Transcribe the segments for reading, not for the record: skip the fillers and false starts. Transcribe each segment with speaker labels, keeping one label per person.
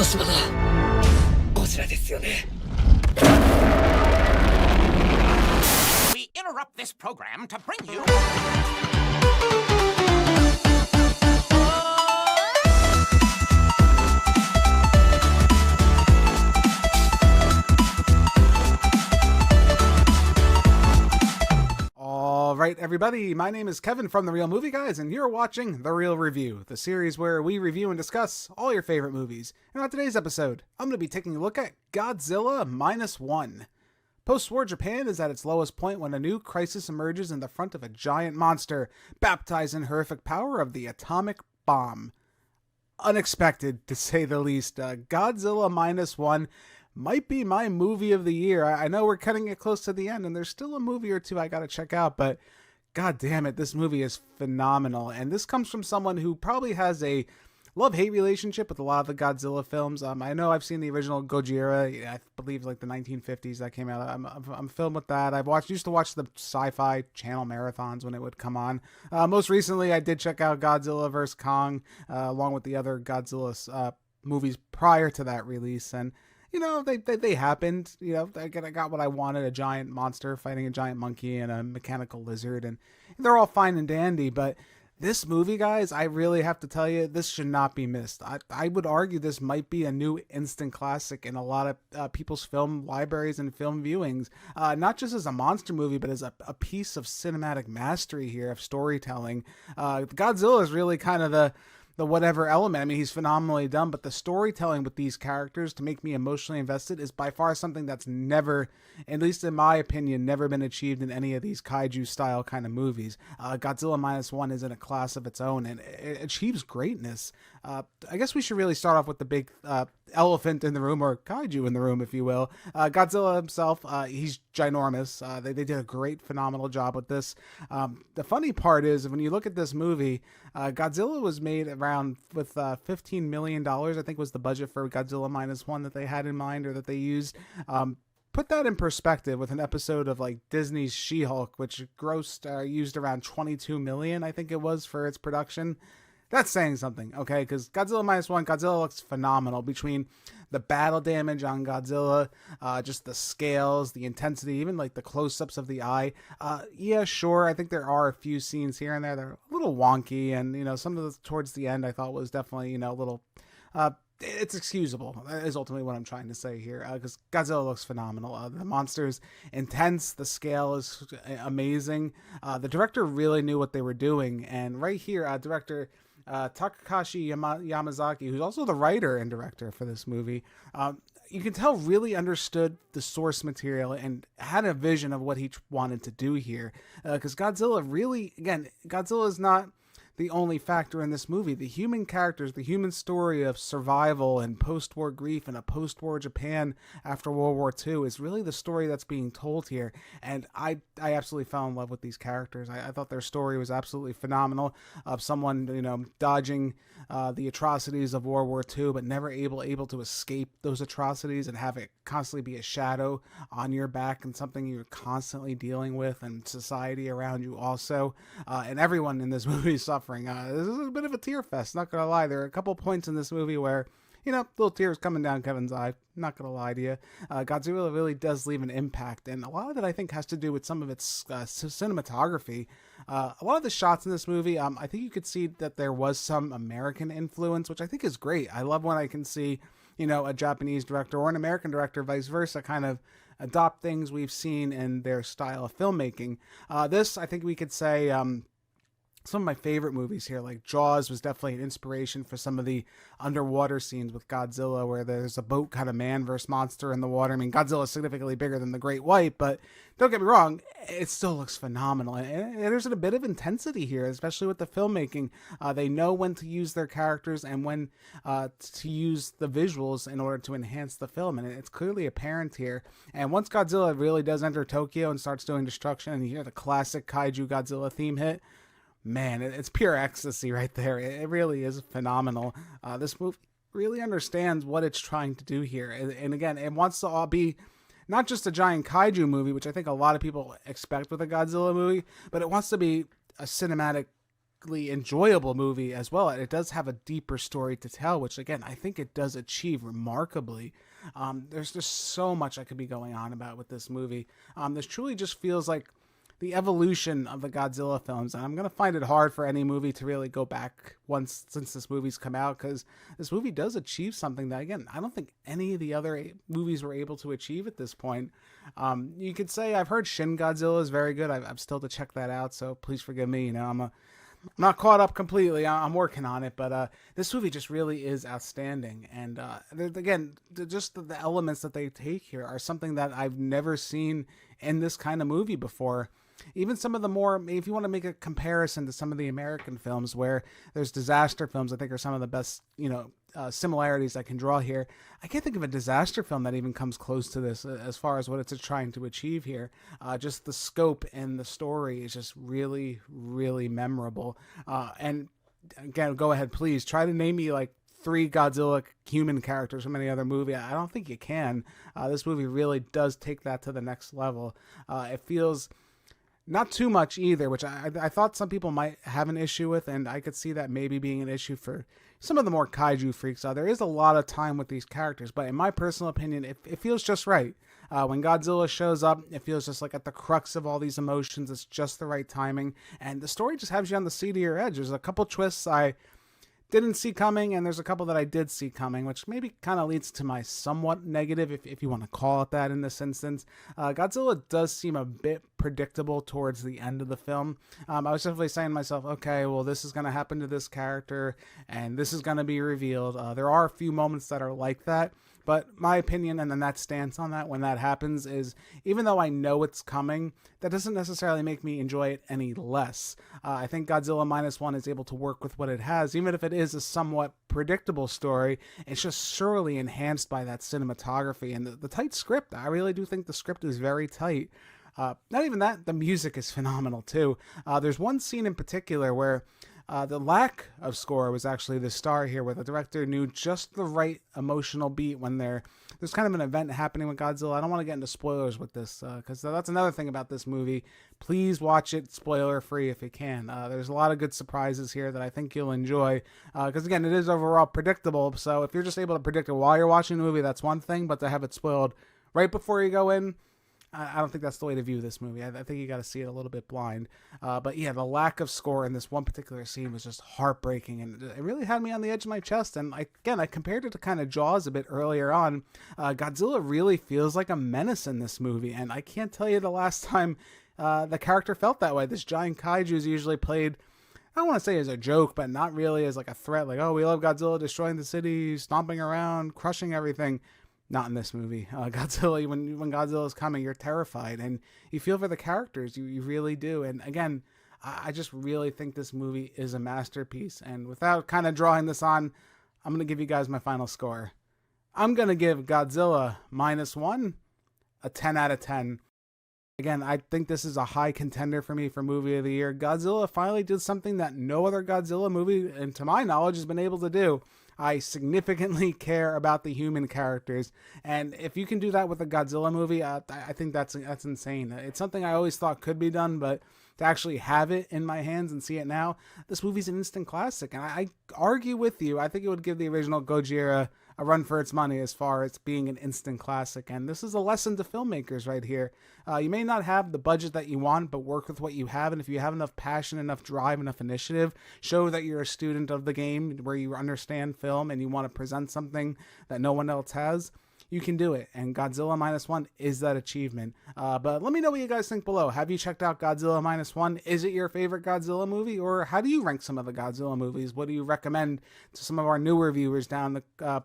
Speaker 1: 島だ。こちらですよね。
Speaker 2: We interrupt this program to bring you.
Speaker 3: All right, everybody, my name is Kevin from The Real Movie Guys, and you're watching The Real Review, the series where we review and discuss all your favorite movies. And on today's episode, I'm going to be taking a look at Godzilla Minus One. Post-war Japan is at its lowest point when a new crisis emerges in the front of a giant monster, baptized in horrific power of the atomic bomb. Unexpected, to say the least. Godzilla Minus One might be my movie of the year. I know we're cutting it close to the end, and there's still a movie or two I gotta check out, but god damn it, this movie is phenomenal. And this comes from someone who probably has a love-hate relationship with a lot of the Godzilla films. I know I've seen the original Gojira, I believe like the 1950s that came out. I'm filmed with that. Used to watch the Sci-Fi Channel marathons when it would come on. Most recently, I did check out Godzilla vs. Kong, along with the other Godzilla movies prior to that release, and you know, they happened. You know, I got what I wanted, a giant monster fighting a giant monkey and a mechanical lizard, and they're all fine and dandy, but this movie, guys, I really have to tell you, this should not be missed. I would argue this might be a new instant classic in a lot of people's film libraries and film viewings, not just as a monster movie, but as a piece of cinematic mastery here, of storytelling. Godzilla is really kind of the whatever element. I mean, he's phenomenally done, but the storytelling with these characters to make me emotionally invested is by far something that's never, at least in my opinion, never been achieved in any of these kaiju style kind of movies. Godzilla Minus One is in a class of its own, and it achieves greatness. I guess we should really start off with the big elephant in the room, or kaiju in the room, if you will. Godzilla himself, he's ginormous. They did a great, phenomenal job with this. The funny part is, when you look at this movie, Godzilla was made around with $15 million, I think was the budget for Godzilla Minus One that they had in mind, or that they used. Put that in perspective with an episode of like Disney's She-Hulk, which used around 22 million, I think it was, for its production. That's saying something, okay? Because Godzilla Minus One, Godzilla looks phenomenal. Between the battle damage on Godzilla, just the scales, the intensity, even like the close-ups of the eye. Yeah, sure, I think there are a few scenes here and there that are a little wonky, and you know, some of the towards the end I thought was definitely, you know, a little. It's excusable, is ultimately what I'm trying to say here, because Godzilla looks phenomenal. The monster's intense, the scale is amazing. The director really knew what they were doing, and right here, director Takashi Yamazaki, who's also the writer and director for this movie, you can tell really understood the source material and had a vision of what he wanted to do here. Because Godzilla really, again, Godzilla is not the only factor in this movie. The human characters, the human story of survival and post-war grief in a post-war Japan after World War II is really the story that's being told here. And I absolutely fell in love with these characters. I thought their story was absolutely phenomenal, of someone, you know, dodging the atrocities of World War II, but never able to escape those atrocities, and have it constantly be a shadow on your back and something you're constantly dealing with, and society around you also. And everyone in this movie is suffering. This is a bit of a tear fest, not gonna lie. There are a couple points in this movie where, you know, little tears coming down Kevin's eye, not gonna lie to you. Godzilla really does leave an impact, and a lot of it I think has to do with some of its cinematography. A lot of the shots in this movie, I think you could see that there was some American influence, which I think is great. I love when I can see, you know, a Japanese director or an American director, vice versa, kind of adopt things we've seen in their style of filmmaking. This, I think we could say, some of my favorite movies here, like Jaws, was definitely an inspiration for some of the underwater scenes with Godzilla, where there's a boat kind of man versus monster in the water. I mean, Godzilla is significantly bigger than the Great White, but don't get me wrong, it still looks phenomenal. And there's a bit of intensity here, especially with the filmmaking. They know when to use their characters and when to use the visuals in order to enhance the film, and it's clearly apparent here. And once Godzilla really does enter Tokyo and starts doing destruction, and you hear the classic kaiju Godzilla theme hit, man, it's pure ecstasy right there. It really is phenomenal. This movie really understands what it's trying to do here. And again, it wants to all be not just a giant kaiju movie, which I think a lot of people expect with a Godzilla movie, but it wants to be a cinematic enjoyable movie as well. It does have a deeper story to tell, which again, I think it does achieve remarkably. There's just so much I could be going on about with this movie. This truly just feels like the evolution of the Godzilla films, and I'm going to find it hard for any movie to really go back once since this movie's come out, because this movie does achieve something that, again, I don't think any of the other movies were able to achieve at this point. You could say I've heard Shin Godzilla is very good. I've still to check that out, so please forgive me. I'm not caught up completely. I'm working on it, but this movie just really is outstanding. And again, just the elements that they take here are something that I've never seen in this kind of movie before. Even some of the more, if you want to make a comparison to some of the American films where there's disaster films, I think are some of the best, similarities I can draw here. I can't think of a disaster film that even comes close to this as far as what it's trying to achieve here. Just the scope and the story is just really, really memorable. And again, go ahead, please try to name me like 3 Godzilla human characters from any other movie. I don't think you can. This movie really does take that to the next level. It feels not too much either, which I thought some people might have an issue with, and I could see that maybe being an issue for some of the more kaiju freaks. There is a lot of time with these characters, but in my personal opinion, it feels just right. When Godzilla shows up, it feels just like at the crux of all these emotions. It's just the right timing, and the story just has you on the seat of your edge. There's a couple twists I didn't see coming, and there's a couple that I did see coming, which maybe kind of leads to my somewhat negative, if you want to call it that in this instance. Godzilla does seem a bit predictable towards the end of the film. I was definitely saying to myself, okay, well, this is going to happen to this character, and this is going to be revealed. There are a few moments that are like that, but my opinion, and then that stance on that when that happens, is even though I know it's coming, that doesn't necessarily make me enjoy it any less. I think Godzilla Minus One is able to work with what it has, even if it is a somewhat predictable story. It's just surely enhanced by that cinematography and the tight script. I really do think the script is very tight. Not even that, the music is phenomenal too. There's one scene in particular where the lack of score was actually the star here, where the director knew just the right emotional beat when there's kind of an event happening with Godzilla. I don't want to get into spoilers with this, because that's another thing about this movie. Please watch it spoiler free if you can. There's a lot of good surprises here that I think you'll enjoy, because again, it is overall predictable. So if you're just able to predict it while you're watching the movie, that's one thing, but to have it spoiled right before you go in, I don't think that's the way to view this movie. I think you got to see it a little bit blind. But yeah, the lack of score in this one particular scene was just heartbreaking, and it really had me on the edge of my chest. And I compared it to kind of Jaws a bit earlier on. Godzilla really feels like a menace in this movie, and I can't tell you the last time the character felt that way. This giant kaiju is usually played, I don't want to say as a joke, but not really as like a threat. Like, oh, we love Godzilla destroying the city, stomping around, crushing everything. Not in this movie. Godzilla, when Godzilla's coming, you're terrified, and you feel for the characters. You really do. And again, I just really think this movie is a masterpiece. And without kind of drawing this on, I'm going to give you guys my final score. I'm going to give Godzilla Minus One a 10 out of 10. Again, I think this is a high contender for me for movie of the year. Godzilla finally did something that no other Godzilla movie, and to my knowledge, has been able to do. I significantly care about the human characters, and if you can do that with a Godzilla movie, I think that's insane. It's something I always thought could be done, but to actually have it in my hands and see it now, this movie's an instant classic. And I argue with you. I think it would give the original Gojira a run for its money as far as being an instant classic. And this is a lesson to filmmakers right here. You may not have the budget that you want, but work with what you have. And if you have enough passion, enough drive, enough initiative, show that you're a student of the game where you understand film and you want to present something that no one else has, you can do it. And Godzilla Minus One is that achievement. But let me know what you guys think below. Have you checked out Godzilla Minus One? Is it your favorite Godzilla movie? Or how do you rank some of the Godzilla movies? What do you recommend to some of our newer viewers down the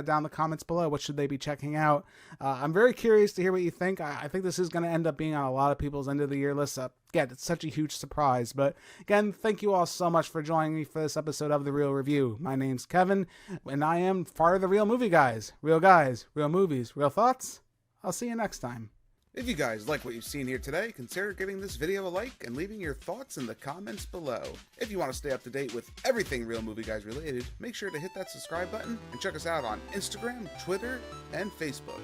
Speaker 3: down the comments below? What should they be checking out? I'm very curious to hear what you think. I think this is going to end up being on a lot of people's end of the year lists. Again, it's such a huge surprise. But again, thank you all so much for joining me for this episode of The Real Review. My name's Kevin, and I am part of the Real Movie Guys. Real guys, real movies, real thoughts. I'll see you next time.
Speaker 4: If you guys like what you've seen here today, consider giving this video a like and leaving your thoughts in the comments below. If you want to stay up to date with everything Real Movie Guys related, make sure to hit that subscribe button and check us out on Instagram, Twitter, and Facebook.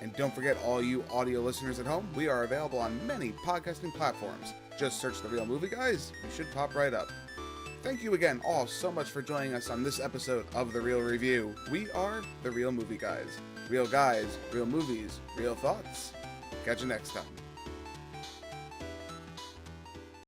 Speaker 4: And don't forget, all you audio listeners at home, we are available on many podcasting platforms. Just search The Real Movie Guys, you should pop right up. Thank you again all so much for joining us on this episode of The Real Review. We are The Real Movie Guys. Real guys, real movies, real thoughts. Catch you next time.